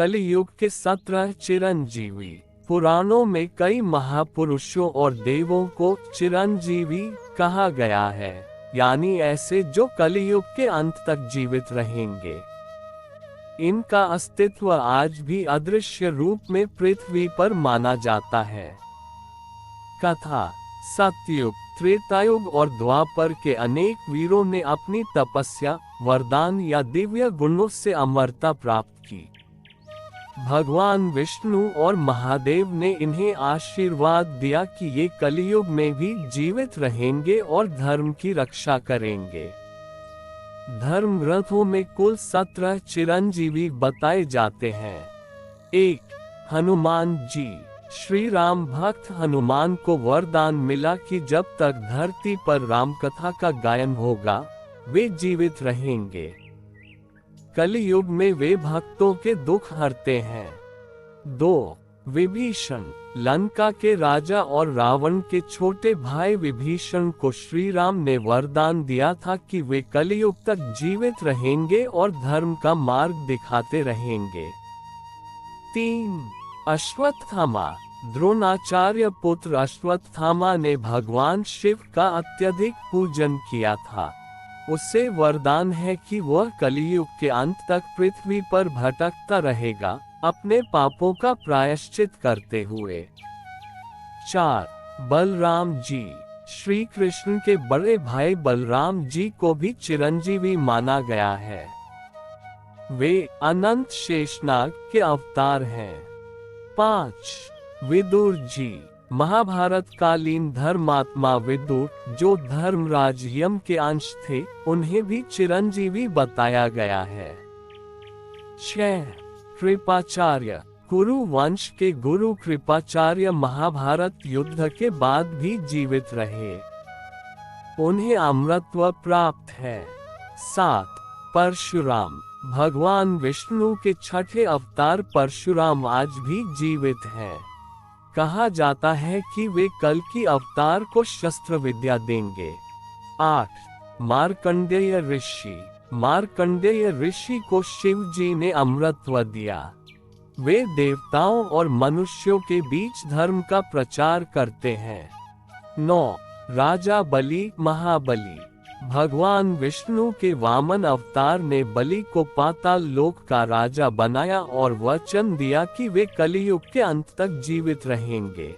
कलियुग के 17 चिरंजीवी। पुराणों में कई महापुरुषों और देवों को चिरंजीवी कहा गया है, यानी ऐसे जो कलियुग के अंत तक जीवित रहेंगे। इनका अस्तित्व आज भी अदृश्य रूप में पृथ्वी पर माना जाता है। कथा। सतयुग, त्रेतायुग और द्वापर के अनेक वीरों ने अपनी तपस्या, वरदान या दिव्य गुणों से अमरता प्राप्त की। भगवान विष्णु और महादेव ने इन्हें आशीर्वाद दिया कि ये कलियुग में भी जीवित रहेंगे और धर्म की रक्षा करेंगे। धर्म ग्रंथों में कुल 17 चिरंजीवी बताए जाते हैं। 1. हनुमान जी। श्री राम भक्त हनुमान को वरदान मिला कि जब तक धरती पर राम कथा का गायन होगा, वे जीवित रहेंगे। कलियुग में वे भक्तों के दुख हरते हैं। 2. विभीषण। लंका के राजा और रावण के छोटे भाई विभीषण को श्री राम ने वरदान दिया था कि वे कलियुग तक जीवित रहेंगे और धर्म का मार्ग दिखाते रहेंगे। 3. अश्वत्थामा। द्रोणाचार्य पुत्र अश्वत्थामा ने भगवान शिव का अत्यधिक पूजन किया था। उससे वरदान है कि वह कलियुग के अंत तक पृथ्वी पर भटकता रहेगा, अपने पापों का प्रायश्चित करते हुए। 4. बलराम जी। श्री कृष्ण के बड़े भाई बलराम जी को भी चिरंजीवी माना गया है। वे अनंत शेषनाग के अवतार हैं। 5. विदुर जी। महाभारत कालीन धर्मात्मा विदुर, जो धर्मराज यम के अंश थे, उन्हें भी चिरंजीवी बताया गया है। 6. कृपाचार्य। कुरु वंश के गुरु कृपाचार्य महाभारत युद्ध के बाद भी जीवित रहे। उन्हें अमरत्व प्राप्त है। 7. परशुराम। भगवान विष्णु के छठे अवतार परशुराम आज भी जीवित हैं। कहा जाता है कि वे कल की अवतार को शस्त्र विद्या देंगे। 8. मार्कंडेय ऋषि। मार्कंडेय ऋषि को शिव जी ने अमरत्व दिया। वे देवताओं और मनुष्यों के बीच धर्म का प्रचार करते हैं। 9. राजा बलि महाबली। भगवान विष्णु के वामन अवतार ने बलि को पाताल लोक का राजा बनाया और वचन दिया कि वे कलियुग के अंत तक जीवित रहेंगे।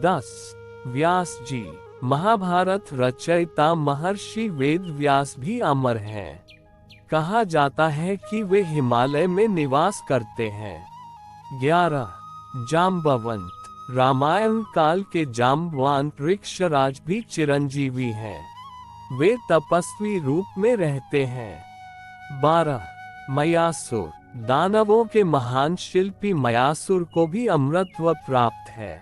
10. व्यास जी। महाभारत रचयिता महर्षि वेद व्यास भी अमर हैं। कहा जाता है कि वे हिमालय में निवास करते हैं। 11. जाम्बवंत। रामायण काल के जाम्बवान ऋक्षराज भी चिरंजीवी हैं। वे तपस्वी रूप में रहते हैं। 12. मयासुर। दानवों के महान शिल्पी मयासुर को भी अमरत्व प्राप्त है।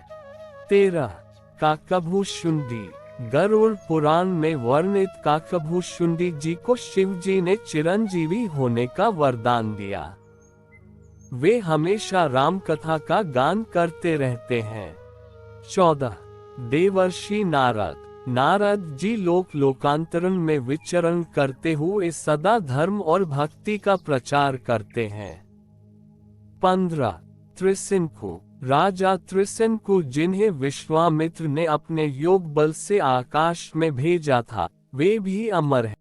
13. काकभूषुंडी। गरुड़ पुराण में वर्णित काकभूषुंडी जी को शिव जी ने चिरंजीवी होने का वरदान दिया। वे हमेशा राम कथा का गान करते रहते हैं। 14. देवर्षि नारद। नारद जी लोकांतरण में विचरण करते हुए सदा धर्म और भक्ति का प्रचार करते हैं। 15. त्रिशंकु। राजा त्रिशंकु, जिन्हें विश्वामित्र ने अपने योग बल से आकाश में भेजा था, वे भी अमर हैं।